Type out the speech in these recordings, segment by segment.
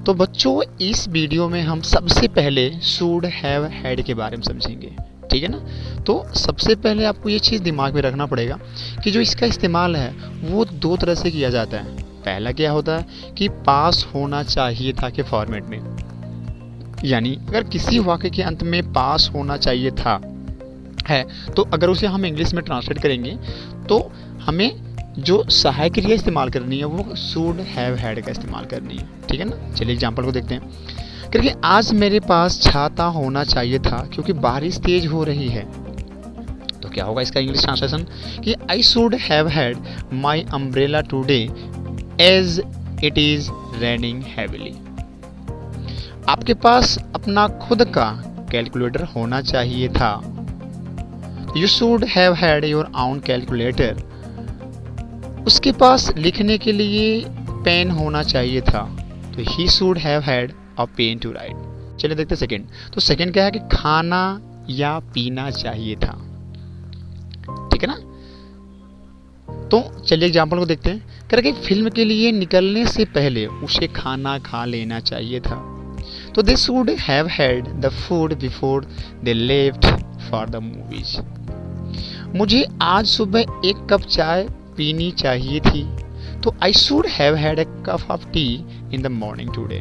तो बच्चों इस वीडियो में हम सबसे पहले शुड हैव हैड के बारे में समझेंगे, ठीक है ना। तो सबसे पहले आपको ये चीज़ दिमाग में रखना पड़ेगा कि जो इसका इस्तेमाल है वो दो तरह से किया जाता है। पहला क्या होता है कि पास होना चाहिए था के फॉर्मेट में, यानी अगर किसी वाक्य के अंत में पास होना चाहिए था है, तो अगर उसे हम इंग्लिश में ट्रांसलेट करेंगे तो हमें जो सहायक क्रिया इस्तेमाल करनी है वो शुड हैव हैड का इस्तेमाल करनी है, ठीक है ना। चलिए एग्जांपल को देखते हैं। क्योंकि आज मेरे पास छाता होना चाहिए था क्योंकि बारिश तेज हो रही है। तो क्या होगा इसका इंग्लिश ट्रांसलेशन कि I should have had my umbrella today as it is raining heavily. आपके पास अपना खुद का कैलकुलेटर होना चाहिए था। You should have had your own calculator. उसके पास लिखने के लिए पेन होना चाहिए था। तो he should have had a pen to write. चलिए देखते हैं सेकेंड। तो सेकेंड क्या है कि खाना या पीना चाहिए था, ठीक है ना। तो चलिए एग्जाम्पल को देखते हैं। करके फिल्म के लिए निकलने से पहले उसे खाना खा लेना चाहिए था। तो they should have had the food before they left for the movies. मुझे आज सुबह एक कप चाय पीनी चाहिए थी। तो I should have had a cup of tea in the morning today.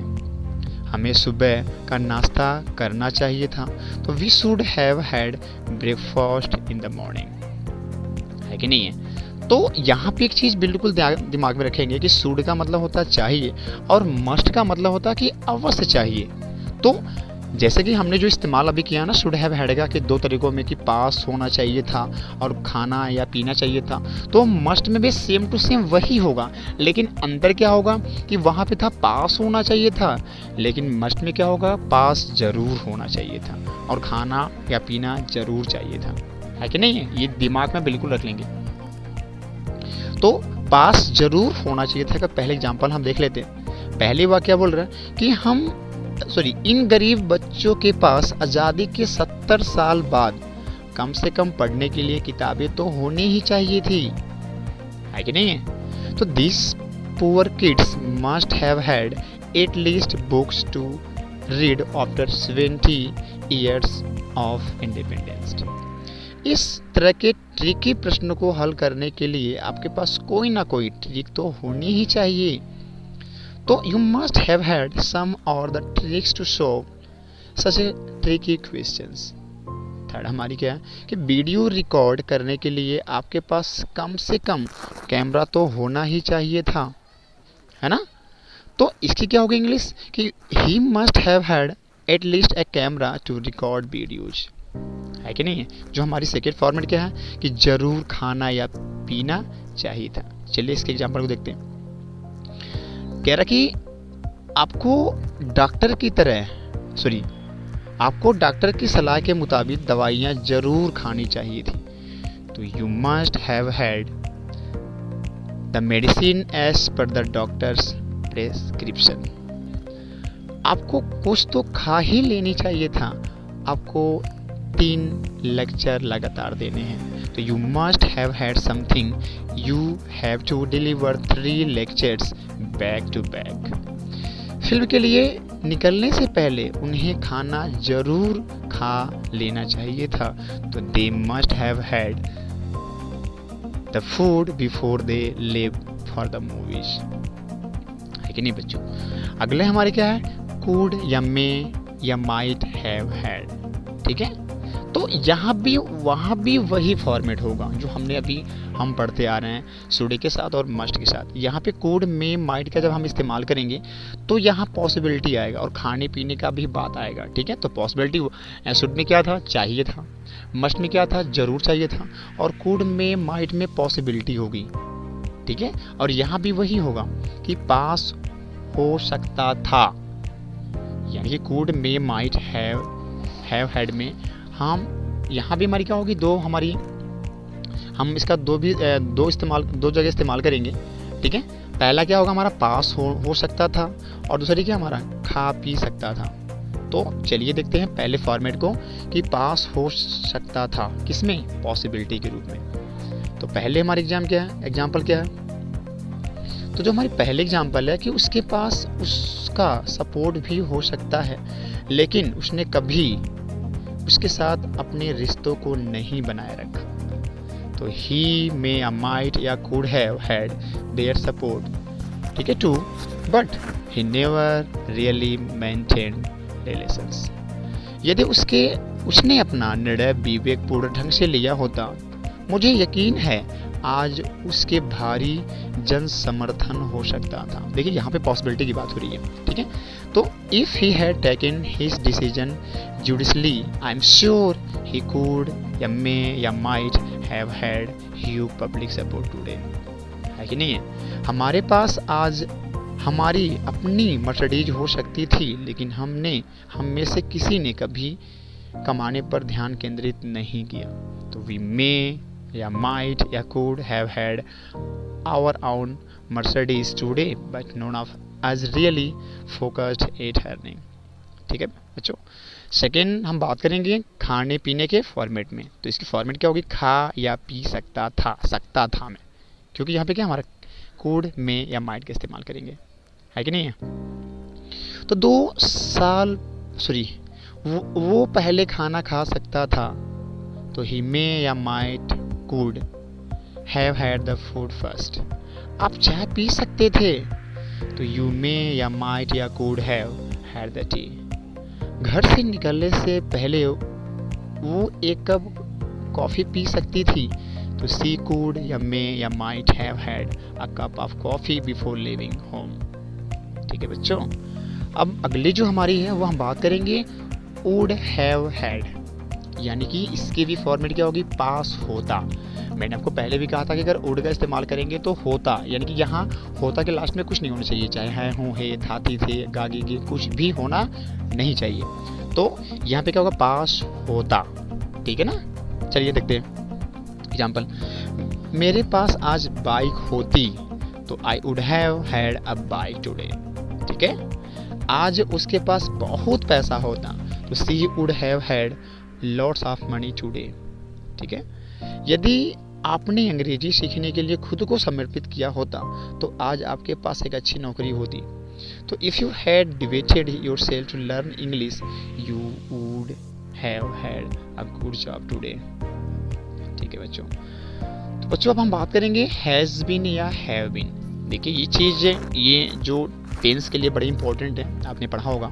हमें सुबह का नाश्ता करना चाहिए था। तो we should have had breakfast in the morning, है कि नहीं है। तो यहाँ पे एक चीज़ बिल्कुल दिमाग में रखेंगे कि शुड का मतलब होता है चाहिए और मस्ट का मतलब होता है कि अवश्य चाहिए। तो जैसे कि हमने जो इस्तेमाल अभी किया ना शुड हैव हैड का कि दो तरीकों में कि पास होना चाहिए था और खाना या पीना चाहिए था, तो मस्ट में भी सेम टू सेम वही होगा, लेकिन अंतर क्या होगा कि वहाँ पे था पास होना चाहिए था, लेकिन मस्ट में क्या होगा पास जरूर होना चाहिए था और खाना या पीना जरूर चाहिए था, है कि नहीं है। ये दिमाग में बिल्कुल रख लेंगे। तो पास जरूर होना चाहिए था का पहले एग्जाम्पल हम देख लेते हैं। पहली बात क्या बोल रहा है कि इन गरीब बच्चों के पास आज़ादी के 70 साल बाद कम से कम पढ़ने के लिए किताबें तो होनी ही चाहिए थी, है कि नहीं है। तो this poor kids must have had at least books to read after 70 years of independence. इस तरह के ट्रिकी प्रश्न को हल करने के लिए आपके पास कोई ना कोई ट्रिक तो होनी ही चाहिए। तो you must have had some or the tricks to solve such a tricky questions. Third हमारी क्या है कि वीडियो रिकॉर्ड करने के लिए आपके पास कम से कम कैमरा तो होना ही चाहिए था, है ना। तो इसकी क्या होगी इंग्लिश कि he must have had at least a camera to record videos, है कि नहीं है। जो हमारी सेकेंड फॉर्मेट क्या है कि जरूर खाना या पीना चाहिए था। चलिए इसके एग्जाम्पल को देखते हैं। कह रहा कि आपको डॉक्टर की सलाह के मुताबिक दवाइयाँ जरूर खानी चाहिए थी। तो you must have had the medicine as per the doctor's prescription. आपको कुछ तो खा ही लेनी चाहिए था। आपको 3 लेक्चर लगातार देने हैं। तो you must have had something. You have to deliver 3 lectures back to back. Film के लिए निकलने से पहले उन्हें खाना जरूर खा लेना चाहिए था। तो they must have had the food before they live for the movies, है कि नहीं बच्चों। अगले हमारे क्या है कुड या मे या माइट हैव हैड, ठीक है। तो यहाँ भी वहाँ भी वही फॉर्मेट होगा जो हमने अभी हम पढ़ते आ रहे हैं शुड के साथ और मस्ट के साथ। यहाँ पे कुड में माइट का जब हम इस्तेमाल करेंगे तो यहाँ पॉसिबिलिटी आएगा और खाने पीने का भी बात आएगा, ठीक है। तो पॉसिबिलिटी शुड में क्या था चाहिए था, मस्ट में क्या था जरूर चाहिए था, और कुड में माइट में पॉसिबिलिटी होगी, ठीक है। और यहाँ भी वही होगा कि पास हो सकता था, यानी कि कुड में माइट हैव हैड में हम यहाँ भी हमारी क्या होगी हम इसका दो जगह इस्तेमाल करेंगे, ठीक है। पहला क्या होगा हमारा पास हो सकता था और दूसरी क्या हमारा खा पी सकता था। तो चलिए देखते हैं पहले फॉर्मेट को कि पास हो सकता था किसमें पॉसिबिलिटी के रूप में। तो पहले हमारी एग्जाम्पल क्या है। तो जो हमारी पहले एग्जाम्पल है कि उसके पास उस उसका सपोर्ट भी हो सकता है, लेकिन उसने कभी उसके साथ अपने रिश्तों को नहीं बनाए रखा। तो ही मे या माइट या could have had their support, ठीक है, too, but he never really maintained relations. यदि उसने अपना निर्णय विवेकपूर्ण ढंग से लिया होता, मुझे यकीन है आज उसके भारी जन समर्थन हो सकता था। देखिए यहाँ पे पॉसिबिलिटी की बात हो रही है, ठीक है। तो if he had taken his decision judicially, I am sure he could या मे या might have had huge public support today. है कि नहीं है? हमारे पास आज हमारी अपनी मर्सिडीज हो सकती थी, लेकिन हम में से किसी ने कभी कमाने पर ध्यान केंद्रित नहीं किया। तो वी मे या माइट या could have had our own Mercedes today, but none of us really focused at earning. ठीक है बच्चों। सेकेंड हम बात करेंगे खाने पीने के फॉर्मेट में। तो इसकी फॉर्मेट क्या होगी? खा या पी सकता था मैं, क्योंकि यहाँ पे क्या हमारा कुड में या माइट का इस्तेमाल करेंगे, है कि नहीं है? तो 2 साल वो पहले खाना खा सकता था, तो ही मे या might could have had the food first. आप चाय पी सकते थे, तो यू मे या माइट या could have had the T. घर से निकलने से पहले वो 1 कप कॉफ़ी पी सकती थी, तो सी कुड या मे या might have had a cup of coffee before living home. ठीक है बच्चों। अब अगली जो हमारी है वो हम बात करेंगे वुड हैव हैड, यानी कि इसकी भी फॉर्मेट क्या होगी? पास होता। मैंने आपको पहले भी कहा था कि अगर वुड का इस्तेमाल करेंगे तो होता, यानी कि यहाँ होता के लास्ट में कुछ नहीं होना चाहिए, चाहे है, हूँ, है, थाती, थे, गागी गी, कुछ भी होना नहीं चाहिए। तो यहाँ पे क्या होगा? पास होता। ठीक है ना। चलिए देखते हैं एग्जाम्पल। मेरे पास आज बाइक होती, तो I would have had a bike today. ठीक है। आज उसके पास बहुत पैसा होता, तो she would have had lots of money today. ठीक है। यदि आपने अंग्रेजी सीखने के लिए खुद को समर्पित किया होता, तो आज आपके पास एक अच्छी नौकरी होती। तो if you had devoted yourself to learn English, you would have had a good job today. ठीक है बच्चों। तो बच्चों अब हम बात करेंगे हैज़ बीन या हैव बीन। देखिए ये चीज़, ये जो टेंस के लिए बड़ी इंपॉर्टेंट है, आपने पढ़ा होगा,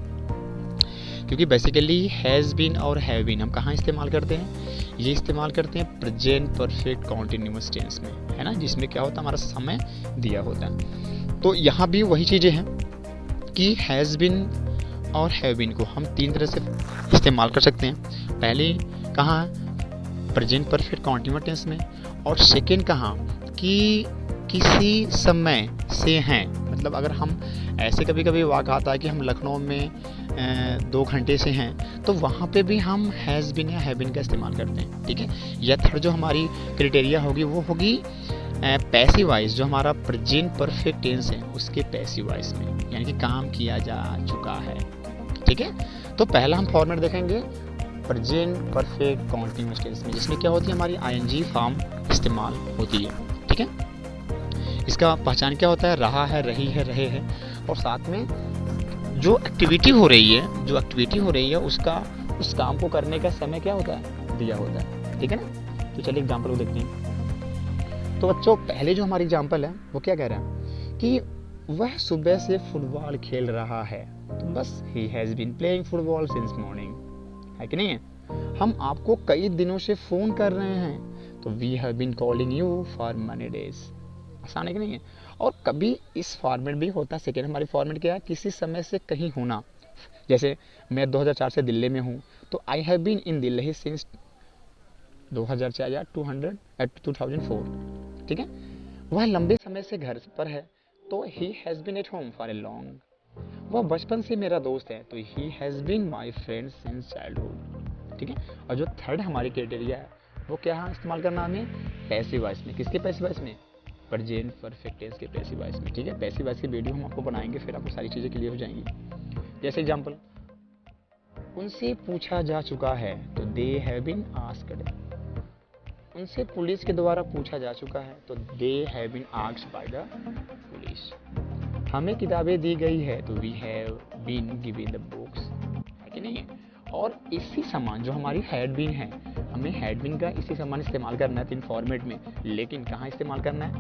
क्योंकि बेसिकली हैज़ बीन और हैव बीन हम कहाँ इस्तेमाल करते हैं? ये इस्तेमाल करते हैं प्रेजेंट परफेक्ट कॉन्टिन्यूअस टेंस में, है ना, जिसमें क्या होता है? हमारा समय दिया होता है। तो यहाँ भी वही चीज़ें हैं कि हैज़ बीन और हैव बीन को हम 3 तरह से इस्तेमाल कर सकते हैं। पहले कहाँ? प्रेजेंट परफेक्ट कॉन्टिन्यूअस टेंस में, और सेकेंड कहाँ? कि किसी समय से हैं, मतलब अगर हम ऐसे कभी कभी वाक़ आता है कि हम लखनऊ में 2 घंटे से हैं, तो वहाँ पे भी हम हैज़ बीन या हैव बीन का इस्तेमाल करते हैं। ठीक है। या थर्ड जो हमारी क्राइटेरिया होगी वो होगी पैसिव वॉइस, जो हमारा प्रेजेंट परफेक्ट टेंस है उसके पैसिव वॉइस में, यानी कि काम किया जा चुका है। ठीक है। तो पहला हम फॉर्मेट देखेंगे प्रेजेंट परफेक्ट कॉन्टिन्यूअस टेंस में, जिसमें क्या होती है? हमारी आईएनजी फॉर्म इस्तेमाल होती है। ठीक है। इसका पहचान क्या होता है? रहा है, रही है, रहे हैं, और साथ में जो एक्टिविटी हो रही है उसका, उस काम को करने का समय क्या होता है? दिया होता है। ठीक है ना। तो चलिए एग्जाम्पल को देखते हैं। तो बच्चों पहले जो हमारी एग्जाम्पल है वो क्या कह रहा है कि वह सुबह से फुटबॉल खेल रहा है, तो बस he has been playing football since morning. है कि नहीं है? हम आपको कई दिनों से फ़ोन कर रहे हैं, तो we have been calling you for many days. आसान है कि नहीं है? और कभी इस फॉर्मेट भी होता है। सेकेंड हमारी फॉर्मेट क्या है? किसी समय से कहीं होना। जैसे मैं 2004 से दिल्ली में हूँ, तो I have been in Delhi since 2004 या 2004। ठीक है। वह लंबे समय से घर पर है, तो he has been at home for a long. वह बचपन से मेरा दोस्त है, तो he has been my friend since childhood. ठीक है। और जो थर्ड हमारी क्राइटेरिया है वो क्या है? इस्तेमाल करना हमें पैसिव वॉइस में। किसके पैसिव वॉइस में? प्रेजेंट परफेक्ट टेंस के पैसिव वॉइस में। ठीक है। पैसिव वॉइस की वीडियो हम आपको बनाएंगे, फिर आपको सारी चीज़ें क्लियर हो जाएंगी। जैसे एग्जांपल, उनसे पूछा जा चुका है, तो दे हैव बीन आस्क्ड। उनसे पुलिस के द्वारा पूछा जा चुका है, तो they have been asked by the police. हमें किताबें दी गई है तो we have been given the books, है कि नहीं? और इसी समान जो हमारी हैड बीन है, हमें हैड बीन का इसी समान इस्तेमाल करना है तीन फॉर्मेट में, लेकिन कहाँ इस्तेमाल करना है?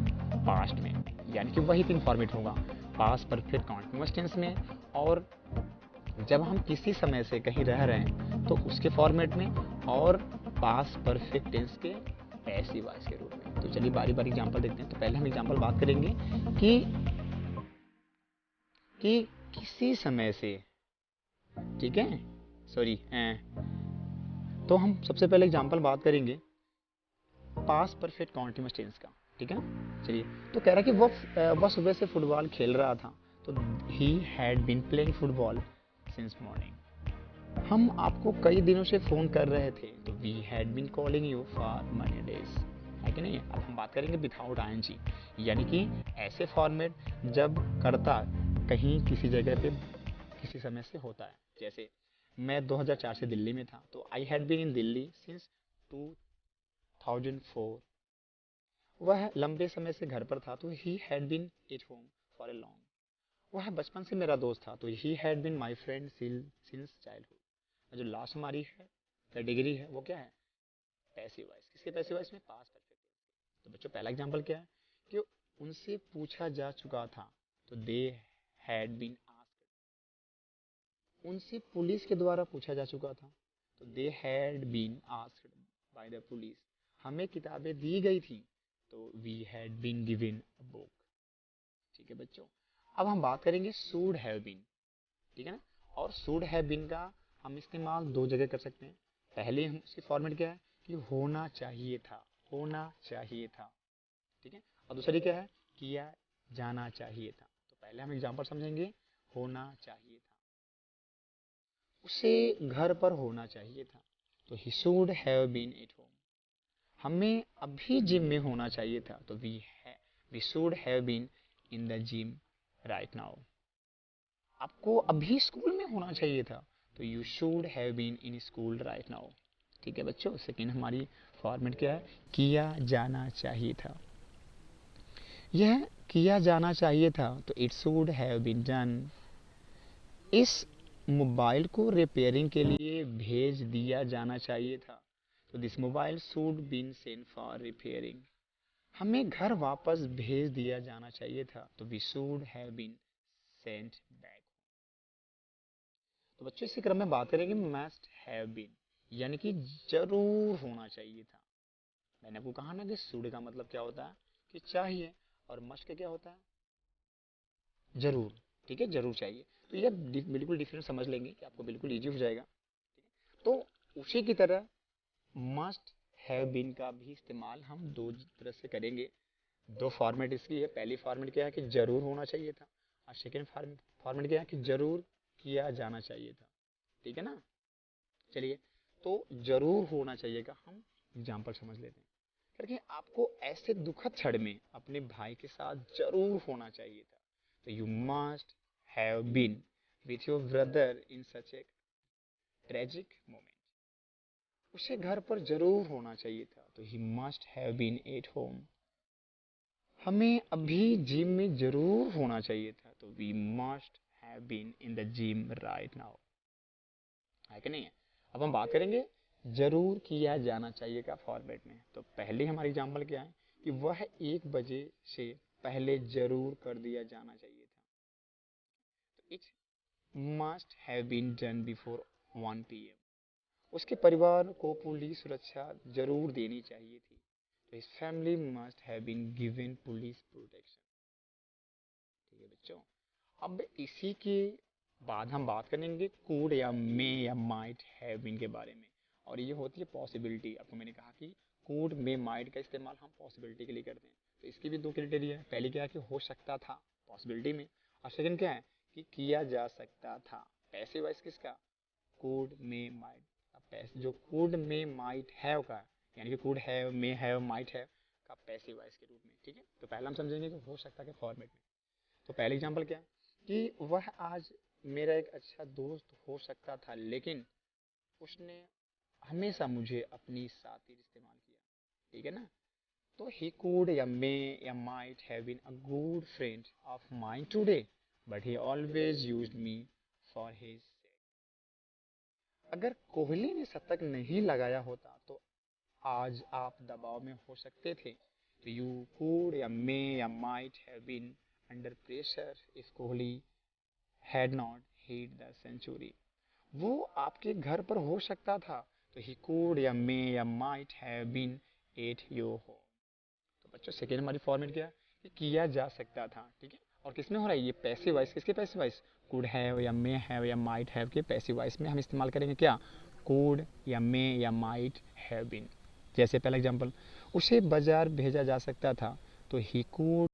पास्ट में, यानी कि वही तीन फॉर्मेट होगा, पास्ट परफेक्ट कॉन्टिन्यूअस टेंस में, और जब हम किसी समय से कहीं रह रहे हैं तो उसके फॉर्मेट में, और पास्ट परफेक्ट टेंस के पैसिव वॉइस के रूप में। तो चलिए बारी बारी एग्जांपल देखते हैं। तो पहले हम एग्जांपल बात करेंगे कि किसी समय से, ठीक है, सॉरी, तो हम सबसे पहले एग्जांपल बात करेंगे पास्ट परफेक्ट कॉन्टिन्यूअस टेंस का, ठीक है। चलिए, तो कह रहा है कि वह सुबह से फुटबॉल खेल रहा था, तो he had been playing football since morning. हम आपको कई दिनों से फोन कर रहे थे, तो we had been calling you for many days, है कि नहीं? अब हम बात करेंगे विदाउट आईएनजी, यानी कि ऐसे फॉर्मेट जब कर्ता कहीं किसी जगह पे किसी समय से होता है। जैसे मैं 2004 से दिल्ली में था, तो I had been in Delhi since 2004। वह लंबे समय से घर पर था, तो he had been at home for a long. वह बचपन से मेरा दोस्त था, तो he had been my friend since childhood. जो लास्ट हमारी है कैटेगरी है वो क्या है? Passive voice. किसके पैसिव वॉइस में? Past perfect. तो बच्चों पहला एग्जांपल क्या है कि उनसे पूछा जा चुका था, तो दे हैड बीन आस्क्ड। उनसे पुलिस के द्वारा पूछा जा चुका था, तो they had been asked by the police. हमें किताबें दी गई थी, तो we had been given a book. ठीक है बच्चों, अब हम बात करेंगे शुड हैव बीन, ठीक है ना। और शुड हैव बीन का हम इस्तेमाल दो जगह कर सकते हैं। पहले हम उसकी फॉर्मेट क्या है कि होना चाहिए था, होना चाहिए था, ठीक है। और दूसरी क्या है? किया जाना चाहिए था। तो पहले हम एग्जांपल समझेंगे, होना चाहिए था। उसे घर पर होना चाहिए था, तो he should have been at home. हमें अभी जिम में होना चाहिए था, तो we should have been in the gym right now. आपको अभी स्कूल में होना चाहिए था, तो you should have been in school right now. ठीक है बच्चों, सेकेंड हमारी फॉर्मेट क्या है? किया जाना चाहिए था। यह किया जाना चाहिए था, तो it should have been done. इस मोबाइल को रिपेयरिंग के लिए भेज दिया जाना चाहिए था, तो this mobile should been sent for repairing. हमें घर वापस भेज दिया जाना चाहिए था, तो we should have been sent back. तो बच्चों इसी क्रम में बात करेंगे मस्ट हैव बीन, यानी कि जरूर होना चाहिए था। मैंने आपको कहा ना कि शुड का मतलब क्या होता है कि चाहिए, और मस्ट का क्या होता है? जरूर। ठीक है, जरूर चाहिए। तो ये बिल्कुल डिफरेंस समझ लेंगे कि आपको बिल्कुल इजी हो जाएगा। तो उसी की तरह मस्ट हैव बीन का भी इस्तेमाल हम दो तरह से करेंगे। दो फॉर्मेट इसकी है। पहली फॉर्मेट क्या है कि जरूर होना चाहिए था, और सेकेंड फॉर्मेट क्या है कि जरूर किया जाना चाहिए था। ठीक है ना। चलिए, तो जरूर होना चाहिए का हम एग्जाम्पल समझ लेते हैं। करके आपको ऐसे दुखद क्षण में अपने भाई के साथ जरूर होना चाहिए था, तो you must have been with your brother in such a tragic moment. उसे घर पर जरूर होना चाहिए था, तो he must have been at home. हमें अभी जिम में जरूर होना चाहिए था, तो we must have been in the gym right now, है कि नहीं है। अब हम बात करेंगे जरूर किया जाना चाहिए का फॉर्मेट में। तो पहले हमारी एग्जांपल क्या है कि वह 1 बजे से पहले जरूर कर दिया जाना चाहिए था, तो it must have been done before 1 PM। उसके परिवार को पुलिस सुरक्षा जरूर देनी चाहिए थी, तो his family must have been given police protection. ठीक है बच्चों, अब इसी के बाद हम बात करेंगे कुड या मे या माइट हैव बीन के बारे में। और ये होती है पॉसिबिलिटी। आपको मैंने कहा कि कुड मे माइट का इस्तेमाल हम पॉसिबिलिटी के लिए करते हैं। तो इसकी भी दो क्राइटेरिया है। पहली क्या है कि हो सकता था, पॉसिबिलिटी में। और सेकंड क्या है कि किया जा सकता था। पैसिव वॉइस किसका? Could may might. जो कुड मे माइट हैव का, यानी कि could have may have might have का पैसिव वॉइस के रूप में। ठीक है, तो पहला हम समझेंगे कि हो सकता के फॉर्मेट में। तो पहला एग्जाम्पल क्या है कि वह आज मेरा एक अच्छा दोस्त हो सकता था, लेकिन उसने हमेशा मुझे अपनी साथी इस्तेमाल किया। ठीक है ना। तो he could या may या might have been a good friend of mine today, but he always used me for his sake. अगर कोहली ने शतक नहीं लगाया होता तो आज आप दबाव में हो सकते थे. तो you could या may या might have been under pressure if Kohli had not hit the century. वो आपके घर पर हो सकता था. तो he could या may या might have been at your home. तो बच्चों सेकेंड हमारी फॉर्मेट क्या है कि किया जा सकता था. ठीक है. और किस में हो रहा है ये पैसिव वॉइस. किसके पैसिव वॉइस. कुड हैव या मे हैव या माइट हैव के पैसिव वॉइस में हम इस्तेमाल करेंगे क्या. कुड या मे या माइट हैव बीन. जैसे पहला एग्जांपल, उसे बाजार भेजा जा सकता था. तो ही कुड.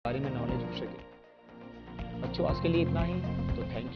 बारे में नॉलेज हो सके. बच्चों आज के लिए इतना ही. तो थैंक यू.